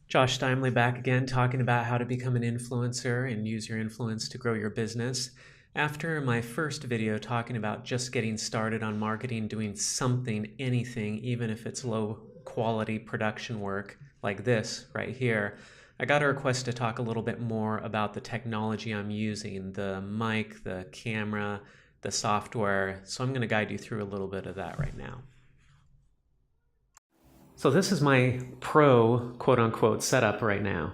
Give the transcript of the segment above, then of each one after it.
Josh Steinley back again, talking about how to become an influencer and use your influence to grow your business. After my first video talking about just getting started on marketing, doing something, anything, even if it's low quality production work like this right here, I got a request to talk a little bit more about the technology I'm using, the mic, the camera, the software. So I'm going to guide you through a little bit of that right now. So this is my pro, quote-unquote, setup right now.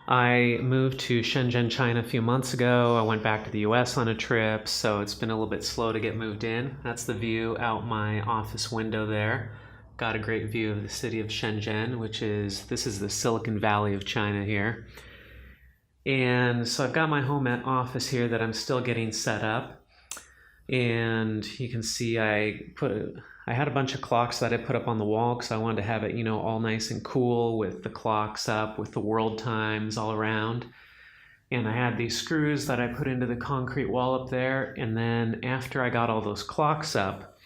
I moved to Shenzhen, China a few months ago. I went back to the US on a trip, so it's been a little bit slow to get moved in. That's the view out my office window there. Got a great view of the city of Shenzhen, this is the Silicon Valley of China here. And so I've got my home office here that I'm still getting set up. And you can see I had a bunch of clocks that I put up on the wall because I wanted to have it, all nice and cool with the clocks up, with the world times all around. And I had these screws that I put into the concrete wall up there. And then after I got all those clocks up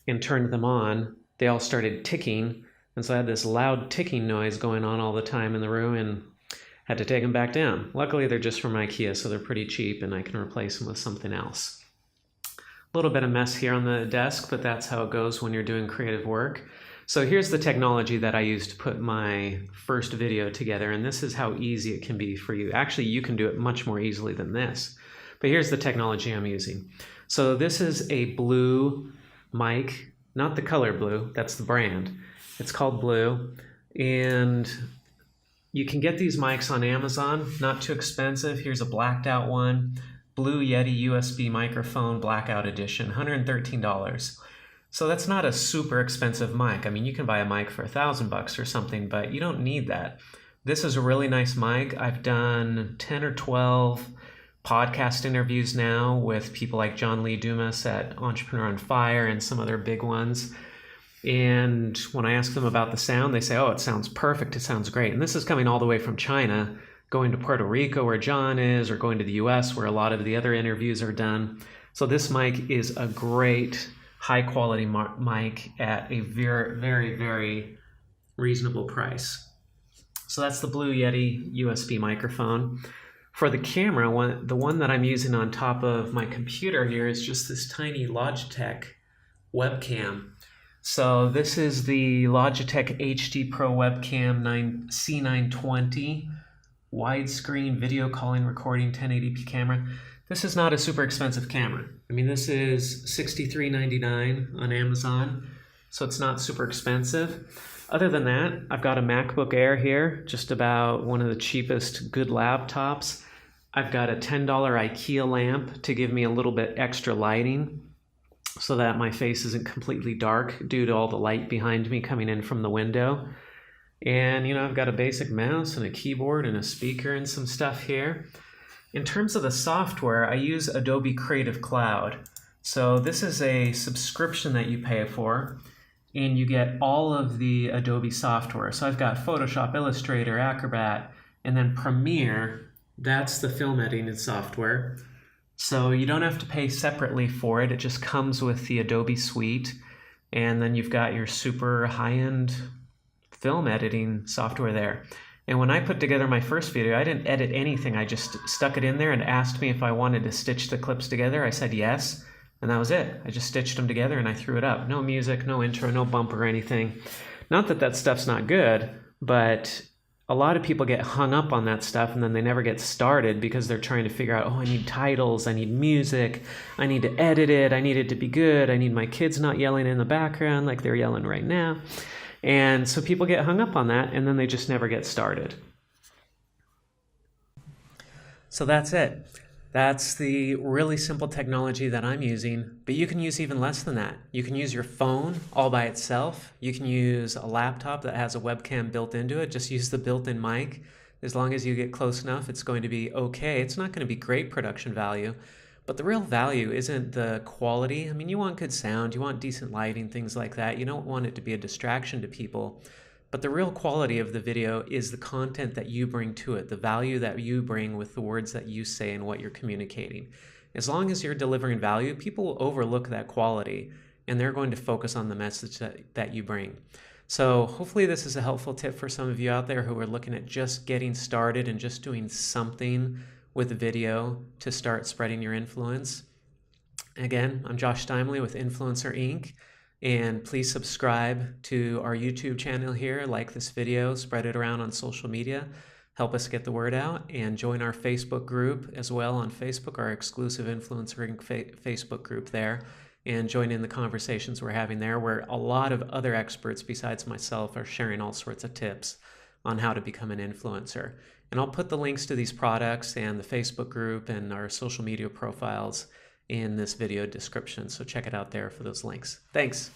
and turned them on, they all started ticking. And so I had this loud ticking noise going on all the time in the room and had to take them back down. Luckily, they're just from IKEA, so they're pretty cheap and I can replace them with something else. A little bit of mess here on the desk, but that's how it goes when you're doing creative work. So here's the technology that I used to put my first video together, and this is how easy it can be for you. Actually, you can do it much more easily than this. But here's the technology I'm using. So this is a blue mic, not the color blue, that's the brand. It's called Blue, and you can get these mics on Amazon, not too expensive. Here's a blacked out one. Blue Yeti USB microphone blackout edition, $113. So that's not a super expensive mic. I mean, you can buy a mic for $1,000 or something, but you don't need that. This is a really nice mic. I've done 10 or 12 podcast interviews now with people like John Lee Dumas at Entrepreneur on Fire and some other big ones. And when I ask them about the sound, they say, oh, it sounds perfect. It sounds great. And this is coming all the way from China, going to Puerto Rico where John is, or going to the US where a lot of the other interviews are done. So this mic is a great high quality mic at a very, very, very reasonable price. So that's the Blue Yeti USB microphone. For the camera, the one that I'm using on top of my computer here is just this tiny Logitech webcam. So this is the Logitech HD Pro Webcam C920. Widescreen video calling recording 1080p camera. This is not a super expensive camera. I mean, this is $63.99 on Amazon, so it's not super expensive. Other than that, I've got a MacBook Air here, just about one of the cheapest good laptops. I've got a $10 IKEA lamp to give me a little bit extra lighting so that my face isn't completely dark due to all the light behind me coming in from the window. And, I've got a basic mouse and a keyboard and a speaker and some stuff here. In terms of the software, I use Adobe Creative Cloud. So this is a subscription that you pay for, and you get all of the Adobe software. So I've got Photoshop, Illustrator, Acrobat, and then Premiere. That's the film editing software. So you don't have to pay separately for it. It just comes with the Adobe suite. And then you've got your super high-end film editing software there. And when I put together my first video, I didn't edit anything. I just stuck it in there and asked me if I wanted to stitch the clips together. I said yes, and that was it. I just stitched them together and I threw it up. No music, no intro, no bumper or anything. Not that that stuff's not good, but a lot of people get hung up on that stuff and then they never get started because they're trying to figure out, oh, I need titles, I need music, I need to edit it, I need it to be good, I need my kids not yelling in the background like they're yelling right now. And so people get hung up on that and then they just never get started. So that's it. That's the really simple technology that I'm using, but you can use even less than that. You can use your phone all by itself. You can use a laptop that has a webcam built into it. Just use the built-in mic. As long as you get close enough, it's going to be okay. It's not going to be great production value, but the real value isn't the quality. I mean, you want good sound, you want decent lighting, things like that. You don't want it to be a distraction to people. But the real quality of the video is the content that you bring to it, the value that you bring with the words that you say and what you're communicating. As long as you're delivering value, people will overlook that quality and they're going to focus on the message that you bring. So hopefully this is a helpful tip for some of you out there who are looking at just getting started and just doing something with video to start spreading your influence. Again, I'm Josh Steimley with Influencer Inc. And please subscribe to our YouTube channel here, like this video, spread it around on social media, help us get the word out, and join our Facebook group as well on Facebook, our exclusive Influencer Inc. Facebook group there, and join in the conversations we're having there, where a lot of other experts besides myself are sharing all sorts of tips on how to become an influencer. And I'll put the links to these products and the Facebook group and our social media profiles in this video description, so check it out there for those links. Thanks.